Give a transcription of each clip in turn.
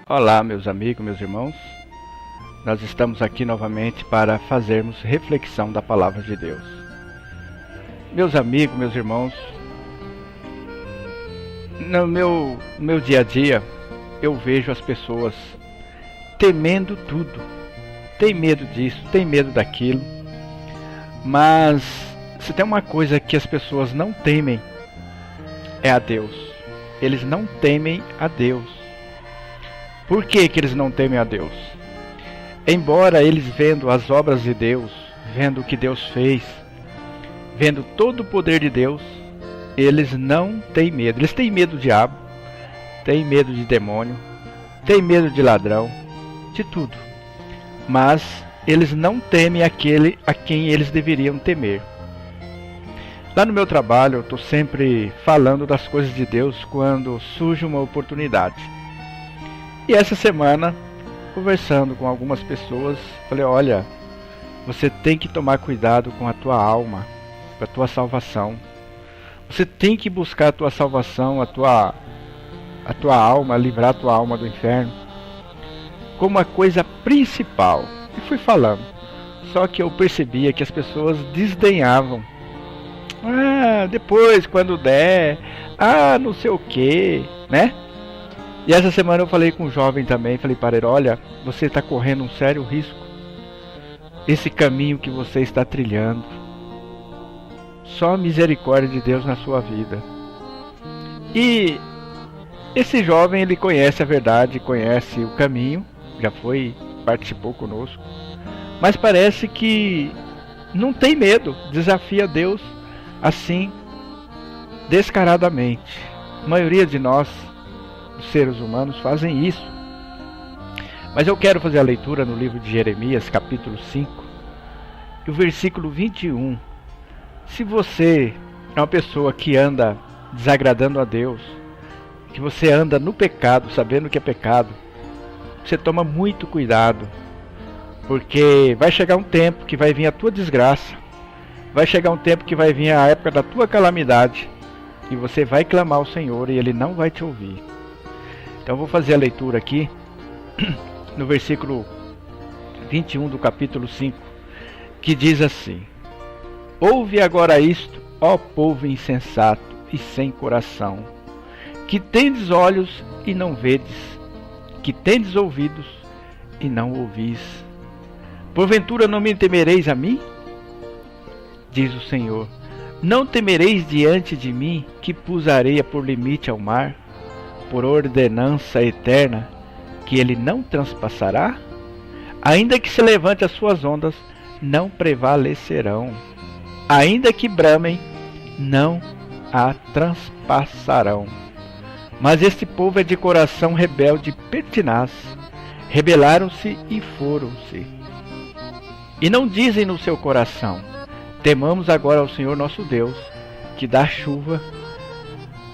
Olá, meus amigos, meus irmãos. Nós estamos aqui novamente para fazermos reflexão da Palavra de Deus. Meus amigos, meus irmãos, no meu dia a dia, eu vejo as pessoas temendo tudo. Tem medo disso, tem medo daquilo. Mas se tem uma coisa que as pessoas não temem, é a Deus. Eles não temem a Deus. Por que eles não temem a Deus? Embora eles vendo as obras de Deus, vendo o que Deus fez, vendo todo o poder de Deus, eles não têm medo. Eles têm medo do diabo, têm medo de demônio, têm medo de ladrão, de tudo. Mas eles não temem aquele a quem eles deveriam temer. Lá no meu trabalho, eu estou sempre falando das coisas de Deus quando surge uma oportunidade. E essa semana, conversando com algumas pessoas, falei, olha, você tem que tomar cuidado com a tua alma, com a tua salvação. Você tem que buscar a tua salvação, a tua alma, livrar a tua alma do inferno, como a coisa principal. E fui falando. Só que eu percebia que as pessoas desdenhavam. Depois, quando der, não sei o que, né? E essa semana eu falei com um jovem também, falei para ele, olha, você está correndo um sério risco. Esse caminho que você está trilhando, só a misericórdia de Deus na sua vida. E esse jovem, ele conhece a verdade, conhece o caminho, já participou conosco, mas parece que não tem medo, desafia Deus assim, descaradamente. A maioria de nós, os seres humanos, fazem isso. Mas eu quero fazer a leitura no livro de Jeremias, capítulo 5, e o versículo 21. Se você é uma pessoa que anda desagradando a Deus, que você anda no pecado, sabendo que é pecado, você toma muito cuidado, porque vai chegar um tempo que vai vir a tua desgraça, vai chegar um tempo que vai vir a época da tua calamidade, e você vai clamar ao Senhor e Ele não vai te ouvir. Então eu vou fazer a leitura aqui, no versículo 21 do capítulo 5, que diz assim: Ouve agora isto, ó povo insensato e sem coração, que tendes olhos e não vedes, que tendes ouvidos e não ouvis. Porventura não me temereis a mim? Diz o Senhor. Não temereis diante de mim, que pus a areia por limite ao mar, por ordenança eterna, que ele não transpassará? Ainda que se levante as suas ondas, não prevalecerão. Ainda que bramem, não a transpassarão. Mas este povo é de coração rebelde e pertinaz. Rebelaram-se e foram-se. E não dizem no seu coração, temamos agora ao Senhor nosso Deus, que dá chuva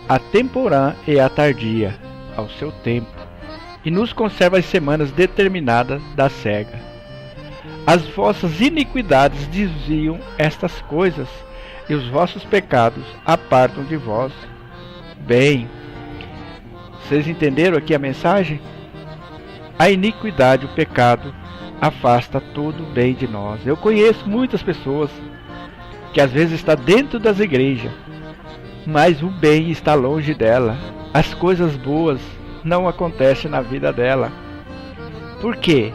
a temporã e a tardia, ao seu tempo, e nos conserva as semanas determinadas da cega. As vossas iniquidades desviam estas coisas, e os vossos pecados apartam de vós. Bem, vocês entenderam aqui a mensagem? A iniquidade, o pecado, afasta todo o bem de nós. Eu conheço muitas pessoas que às vezes está dentro das igrejas, mas o bem está longe dela. As coisas boas não acontecem na vida dela. Por quê?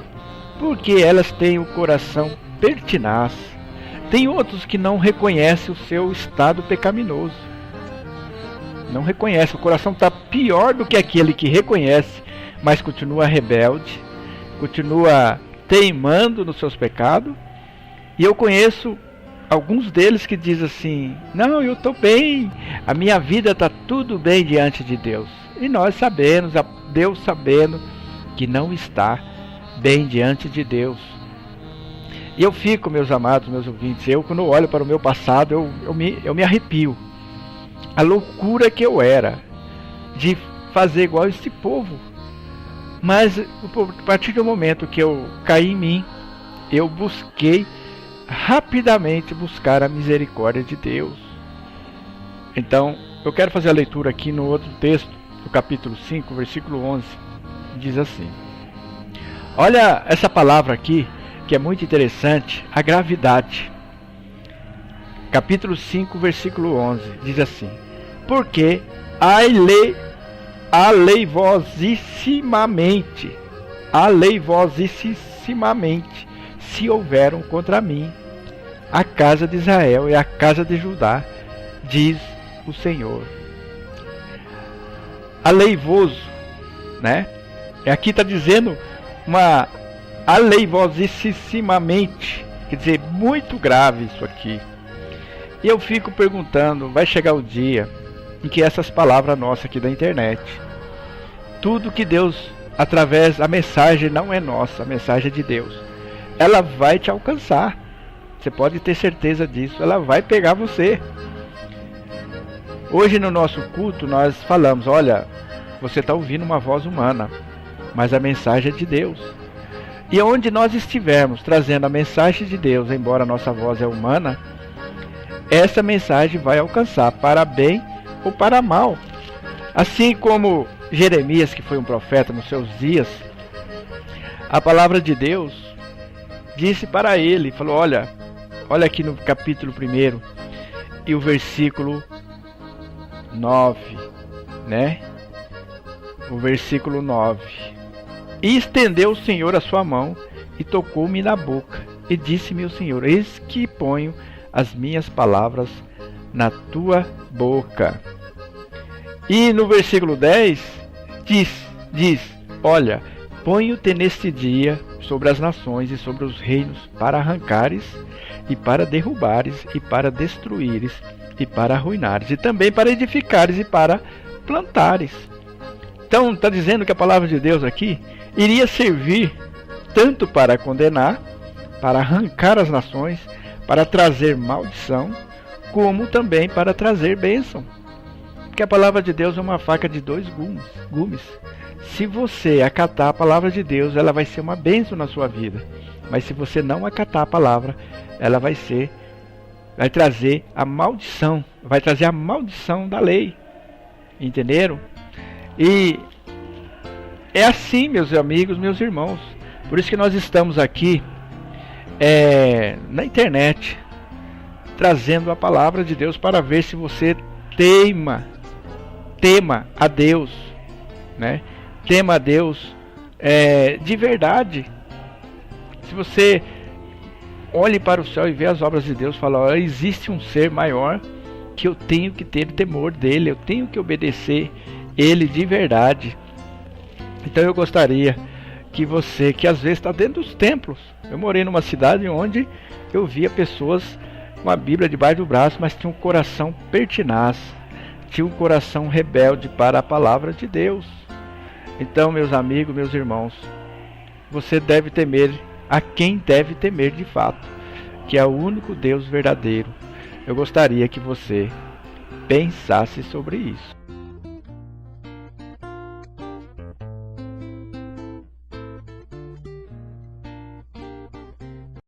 Porque elas têm o coração pertinaz. Tem outros que não reconhecem o seu estado pecaminoso. Não reconhece. O coração está pior do que aquele que reconhece, mas continua rebelde, continua teimando nos seus pecados. E eu conheço alguns deles que dizem assim, não, eu estou bem, a minha vida está tudo bem diante de Deus. E nós sabemos, Deus sabendo que não está bem diante de Deus. E eu fico, meus amados, meus ouvintes, quando eu olho para o meu passado, eu me arrepio. A loucura que eu era de fazer igual esse povo. Mas a partir do momento que eu caí em mim, eu busquei rapidamente buscar a misericórdia de Deus. Então, eu quero fazer a leitura aqui no outro texto, no capítulo 5, versículo 11. diz assim. Olha essa palavra aqui, que é muito interessante, a gravidade. Capítulo 5, versículo 11, diz assim: porque aleivosissimamente se houveram contra mim a casa de Israel e a casa de Judá, diz o Senhor. Aleivoso, né? Aqui está dizendo uma aleivosissimamente, quer dizer, muito grave isso aqui. E eu fico perguntando, vai chegar o dia em que essas palavras nossas aqui da internet, tudo que Deus, através da mensagem, não é nossa, a mensagem é de Deus, ela vai te alcançar. Você pode ter certeza disso, ela vai pegar você. Hoje no nosso culto nós falamos, olha, você está ouvindo uma voz humana, mas a mensagem é de Deus. E onde nós estivermos trazendo a mensagem de Deus, embora a nossa voz é humana, essa mensagem vai alcançar, para bem ou para mal. Assim como Jeremias, que foi um profeta nos seus dias, a palavra de Deus disse para ele, falou, olha aqui no capítulo 1 e o versículo 9, né? O versículo 9. E estendeu o Senhor a sua mão e tocou-me na boca, e disse-me o Senhor, eis que ponho as minhas palavras na tua boca. E no versículo 10 diz, olha, ponho-te neste dia sobre as nações e sobre os reinos, para arrancares e para derrubares e para destruíres e para arruinares, e também para edificares e para plantares. Então está dizendo que a palavra de Deus aqui iria servir tanto para condenar, para arrancar as nações, para trazer maldição, como também para trazer bênção. Porque a palavra de Deus é uma faca de dois gumes. Se você acatar a palavra de Deus, ela vai ser uma bênção na sua vida. Mas se você não acatar a palavra, ela vai trazer a maldição. Vai trazer a maldição da lei. Entenderam? E é assim, meus amigos, meus irmãos. Por isso que nós estamos aqui na internet, trazendo a palavra de Deus para ver se você tema a Deus, né? Tema a Deus de verdade. Se você olhe para o céu e vê as obras de Deus, fala, ó, existe um ser maior que eu tenho que ter temor dele, eu tenho que obedecer ele de verdade. Então eu gostaria que você, que às vezes está dentro dos templos, eu morei numa cidade onde eu via pessoas com a Bíblia debaixo do braço, mas tinha um coração pertinaz, tinha um coração rebelde para a palavra de Deus. Então, meus amigos, meus irmãos, você deve temer a quem deve temer de fato, que é o único Deus verdadeiro. Eu gostaria que você pensasse sobre isso.